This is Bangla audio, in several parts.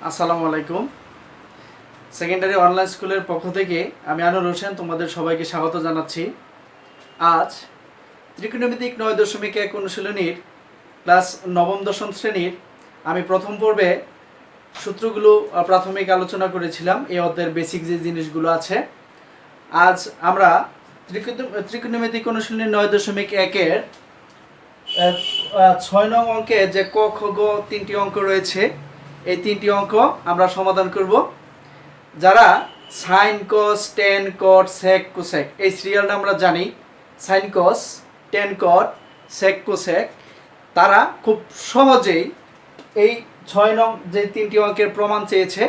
আসসালামু আলাইকুম। সেকেন্ডারি অনলাইন স্কুলের পক্ষ থেকে আমি আনোয়ার হোসেন তোমাদের সবাইকে স্বাগত জানাচ্ছি। আজ ত্রিকোণমিতিক 9.1 অনুশীলনীর ক্লাস নবম দশম শ্রেণীর আমি প্রথম পর্বে সূত্রগুলো প্রাথমিক আলোচনা করেছিলাম, এই অধ্যায়ের বেসিক যে জিনিসগুলো আছে। আজ আমরা ত্রিকোণমিতিক অনুশীলনী 9.1-এর 6 নং অঙ্কে যে ক খ গ তিনটি অঙ্ক রয়েছে, এই তিনটি অঙ্ক আমরা সমাধান করব। যারা sine cos tan cot sec cosec এই সিরিয়ালটা আমরা জানি, sine cos tan cot sec cosec, তারা খুব সহজেই এই 6 নং যে তিনটি অঙ্কের প্রমাণ চেয়েছে,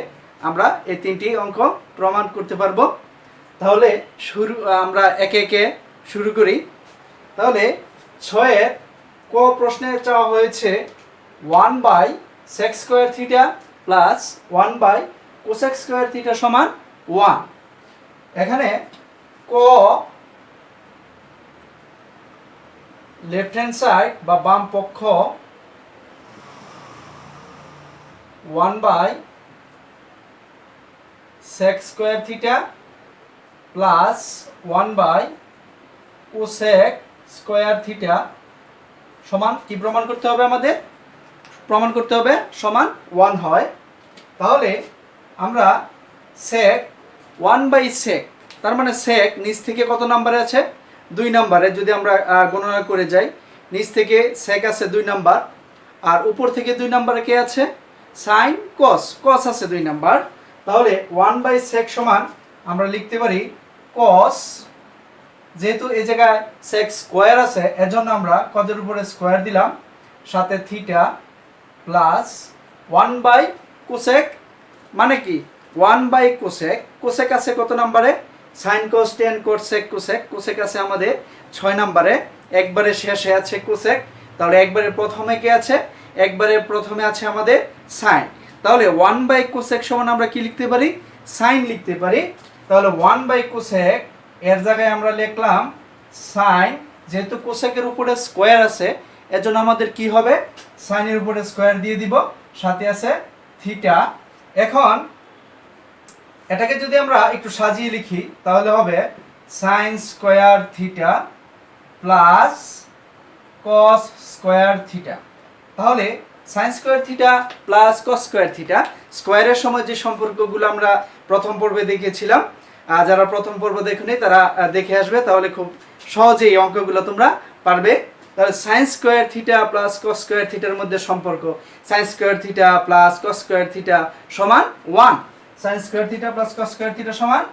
আমরা এই তিনটি অঙ্ক প্রমাণ করতে পারবো। তাহলে আমরা একে একে শুরু করি। তাহলে 6-এর ক প্রশ্নে চাওয়া হয়েছে 1/sec square theta plus 1/cosec square theta সমান 1। এখানে ক লেফট হ্যান্ড সাইড বা বাম পক্ষ 1/sec square theta plus 1/cosec square theta সমান কি প্রমাণ করতে হবে? আমাদের প্রমাণ করতে হবে সমান 1 হয়। তাহলে আমরা sec 1/sec, তার মানে sec নিচ থেকে কত নম্বরে আছে? 2 নম্বরে। যদি আমরা গণনা করে যাই, নিচ থেকে sec আছে 2 নাম্বার, আর উপর থেকে 2 নম্বরে কে আছে? sin cos, cos আছে 2 নাম্বার। তাহলে 1/sec সমান আমরা লিখতে পারি cos, যেহেতু এই জায়গায় sec স্কয়ার আছে এজন্য আমরা cos-এর উপরে স্কয়ার দিলাম, সাথে থিটা প্লাস 1/cosec, মানে কি 1/cosec, cosec আছে কত নম্বরে? sin cos tan cot sec cosec, cosec আছে আমাদের 6 নম্বরে, একবারে শেষে আছে cosec। তাহলে একবারে প্রথমে কে আছে? একবারে প্রথমে আছে আমাদের sin। তাহলে 1/cosec সমান আমরা কি লিখতে পারি? sin লিখতে পারি। তাহলে 1/cosec এর জায়গায় আমরা লিখলাম sin, যেহেতু cosec এর উপরে স্কয়ার আছে এজন্য আমাদের কি হবে? sin এর উপরে স্কয়ার দিয়ে দিব, সাথে আছে থিটা। এখন এটাকে যদি আমরা একটু সাজিয়ে লিখি তাহলে হবে sin square theta plus cos square theta. তাহলে sin square theta plus cos square theta, স্কয়ারের সময় যে সম্পর্কগুলো আমরা প্রথম পর্বে দেখেছিলাম, যারা প্রথম পর্ব দেখুনি তারা দেখে আসবে, তাহলে খুব সহজেই এই অঙ্কগুলো তোমরা পারবে। তাহলে sin square theta plus cos square থিটার মধ্যে সম্পর্ক sin square theta plus cos square theta সমান 1, sin square theta plus cos square theta সমান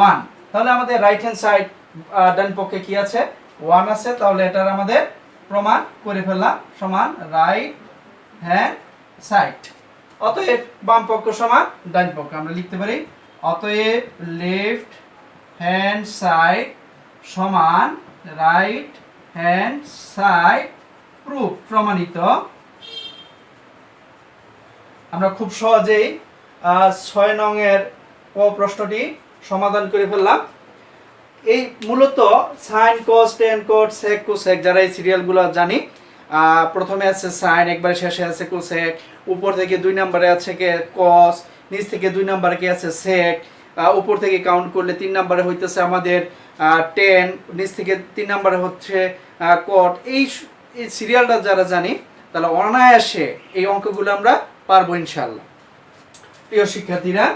1। তাহলে আমাদের রাইট হ্যান্ড সাইড ডান পক্ষে কি আছে? 1 আছে। তাহলে এটার আমাদের প্রমাণ করে ফেললাম সমান রাইট হ্যান্ড সাইড। অতএব বাম পক্ষ সমান ডান পক্ষ, আমরা লিখতে পারি অতএব লেফট হ্যান্ড সাইড সমান রাইট হ্যান্ড সাইড, প্রুফ, প্রমাণিত। আমরা খুব সহজেই 6 নং এর ক প্রশ্নটি সমাধান করে ফেললাম। এই মূলত sin cos tan cot sec cosec, যারা এই সিরিয়ালগুলো জানি, প্রথমে আছে sin, একবারে শেষে আছে cosec, উপর থেকে 2 নম্বরে আছে কে cos, নিচ থেকে 2 নম্বরে কি আছে sec, উপর থেকে কাউন্ট করলে 3 নম্বরে হইতেছে আমাদের tan, নিচ থেকে 3 নম্বরে হচ্ছে cot। এই সিরিয়ালটা যারা জানি তাহলে অনায়াসে এই অঙ্কগুলো আমরা পারবো ইনশাআল্লাহ। প্রিয় শিক্ষার্থীরা,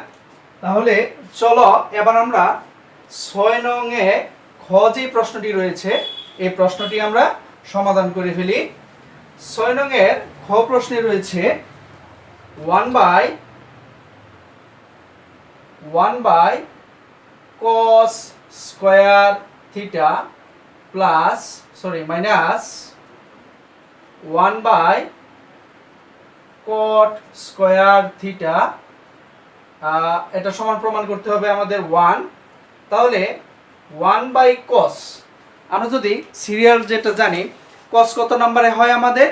তাহলে চলো এবার আমরা 6 নং এ খ যে প্রশ্নটি রয়েছে এই প্রশ্নটি আমরা সমাধান করে ফেলি। 6 নং এর খ প্রশ্নে রয়েছে 1/cos square theta plus minus 1/cot square theta, এটা সমান প্রমাণ করতে হবে আমাদের 1। তাহলে 1/cos, আমরা যদি সিরিয়াল যেটা জানি, cos কত নম্বরে হয় আমাদের?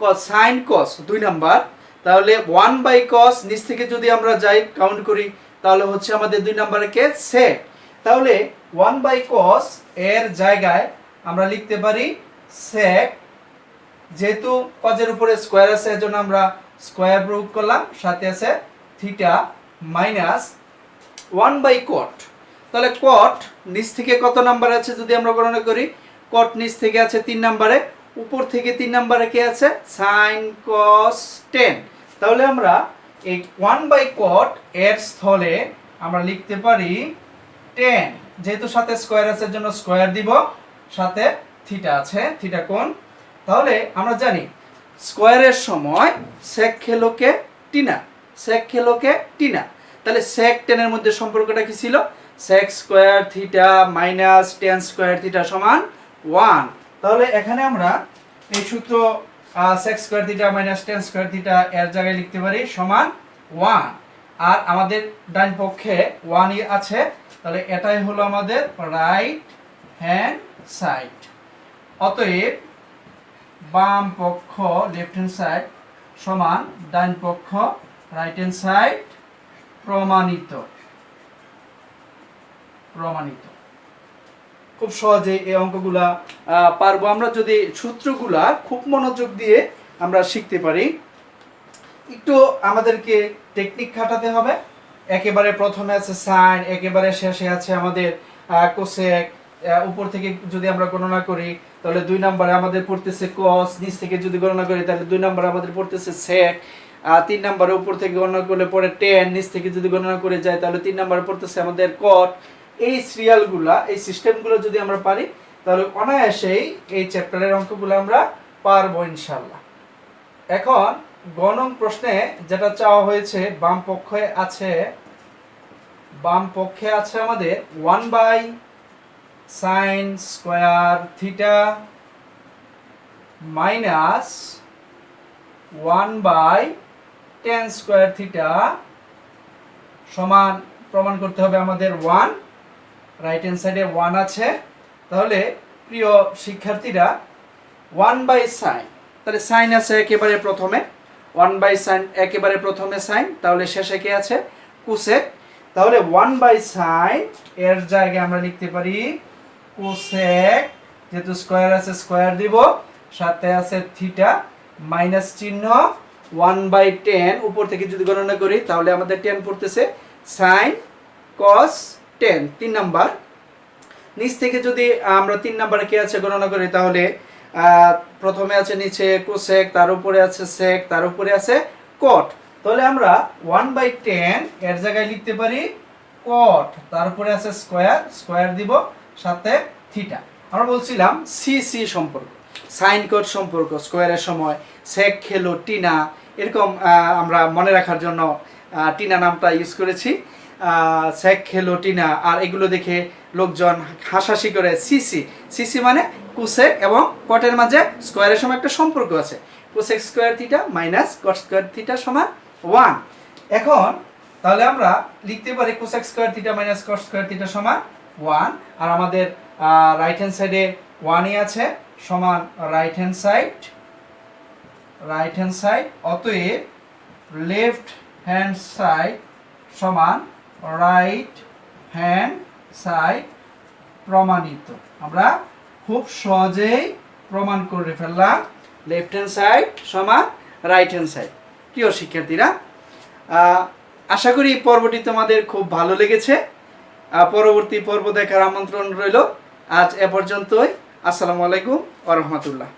cos, sin cos 2 number. তাহলে 1/cos নিচ থেকে যদি আমরা যাই কাউন্ট করি তাহলে হচ্ছে আমাদের 2 নম্বরে কে? sec। তাহলে 1/cos এর জায়গায় আমরা লিখতে পারি sec, যেহেতু cos এর উপরে স্কয়ার আছে এজন্য আমরা স্কয়ার প্রয়োগ করলাম, সাথে আছে থিটা মাইনাস 1/cot। তাহলে cot নিচ থেকে কত নাম্বার আছে যদি আমরা গণনা করি, cot নিচ থেকে আছে 3 নম্বরে, উপর থেকে 3 নম্বরে কি আছে sin cos tan। তাহলে আমরা এই 1/cot এর স্থলে আমরা লিখতে পারি tan, যেহেতু সাথে স্কয়ার আছে এর জন্য স্কয়ার দিব, সাথে থিটা আছে, থিটা কোণ। তাহলে আমরা জানি স্কয়ারের সময় sec খেলোকে টিনা, sec খেলোকে টিনা। তাহলে sec tan এর মধ্যে সম্পর্কটা কি ছিল, sec square theta minus tan square theta সমান 1। তাহলে এখানে আমরা এই সূত্র sec square theta minus tan square theta এর জায়গায় লিখতে পারি সমান 1, আর আমাদের ডান পক্ষে 1ই আছে। তাহলে এটাই হলো আমাদের রাইট হ্যান্ড সাইড। অতএব বাম পক্ষ লেফট হ্যান্ড সাইড সমান ডান পক্ষ রাইট হ্যান্ড সাইড প্রমাণিত। প্রমাণিত। খুব সহজে এই অঙ্কগুলা পারবো আমরা যদি সূত্রগুলা খুব মনোযোগ দিয়ে আমরা শিখতে পারি। একটু আমাদেরকে টেকনিক খাটাতে হবে। একেবারে প্রথমে আছে সাইন, একেবারে শেষে আছে আমাদের কোসেক। উপর থেকে যদি আমরা গণনা করি তাহলে 2 নম্বরে আমাদের পড়তেছে cos, নিচ থেকে যদি গণনা করি তাহলে 2 নম্বরে আমাদের পড়তেছে sec, 3 নম্বরে উপর থেকে গণনা করলে পড়ে tan, নিচ থেকে যদি গণনা করে যায় তাহলে 3 নম্বরে পড়তেছে আমাদের cot। এই সিরিয়ালগুলা, এই সিস্টেমগুলো যদি আমরা পারি তাহলে অনায়াসেই এই চ্যাপ্টারের অঙ্কগুলো আমরা পারবো ইনশাআল্লাহ। এখন গণন প্রশ্নে যেটা চাওয়া হয়েছে বাম পক্ষে আছে আমাদের 1/sin square theta minus 1/tan square theta সমান, প্রমাণ করতে হবে আমাদের 1, রাইট হ্যান্ড সাইডে 1 আছে। তাহলে প্রিয় শিক্ষার্থীরা 1/sin, তাহলে sin আছে একেবারে প্রথমে, 1/sin একেবারে প্রথমে sin, তাহলে শেষে কি আছে cosec। তাহলে 1/sin এর জায়গায় আমরা লিখতে পারি cosec, যেহেতু স্কয়ার আছে স্কয়ার দিব, সাথে আছে থিটা মাইনাস চিহ্ন 1/tan, উপর থেকে যদি গণনা করি তাহলে আমাদের tan পড়তেছে sin cos tan 3 নাম্বার। নিচ থেকে যদি আমরা 3 নাম্বারে কি আছে গণনা করি তাহলে প্রথমে আছে নিচে cosec, তার উপরে আছে sec, তার উপরে আছে cot। তাহলে আমরা 1/tan এর জায়গায় লিখতে পারি cot, তারপরে আছে স্কয়ার, স্কয়ার দিব, সাথে থিটা। আমরা বলছিলাম সি সম্পর্ক, sin cot সম্পর্ক, স্কয়ারের সময় sec খেলো টিনা, এরকম আমরা মনে রাখার জন্য টিনা নামটা ইউজ করেছি, sec খেলো টিনা। আর এগুলো দেখে লোকজন হাসাহাসি করে সিসি মানে cosec এবং cot-এর মাঝে স্কয়ারের সময় একটা সম্পর্ক আছে, cosec square theta minus cot square theta সমান 1। এখন তাহলে আমরা লিখতে পারি cosec square theta minus cot square theta সমান 1, আর আমাদের রাইট হ্যান্ড সাইডে 1ই আছে সমান রাইট হ্যান্ড সাইড। অতএব লেফট হ্যান্ড সাইড সমান রাইট হ্যান্ড সাইড প্রমাণিত। আমরা খুব সহজেই প্রমাণ করে ফেললাম লেফট হ্যান্ড সাইড সমান রাইট হ্যান্ড সাইড। প্রিয় শিক্ষার্থীরা, আশা করি পর্বটি তোমাদের খুব ভালো লেগেছে। পরবর্তী পর্ব দেখার আমন্ত্রণ রইল। আজ এ পর্যন্তই। আসসালামু আলাইকুম ওয়া রাহমাতুল্লাহ।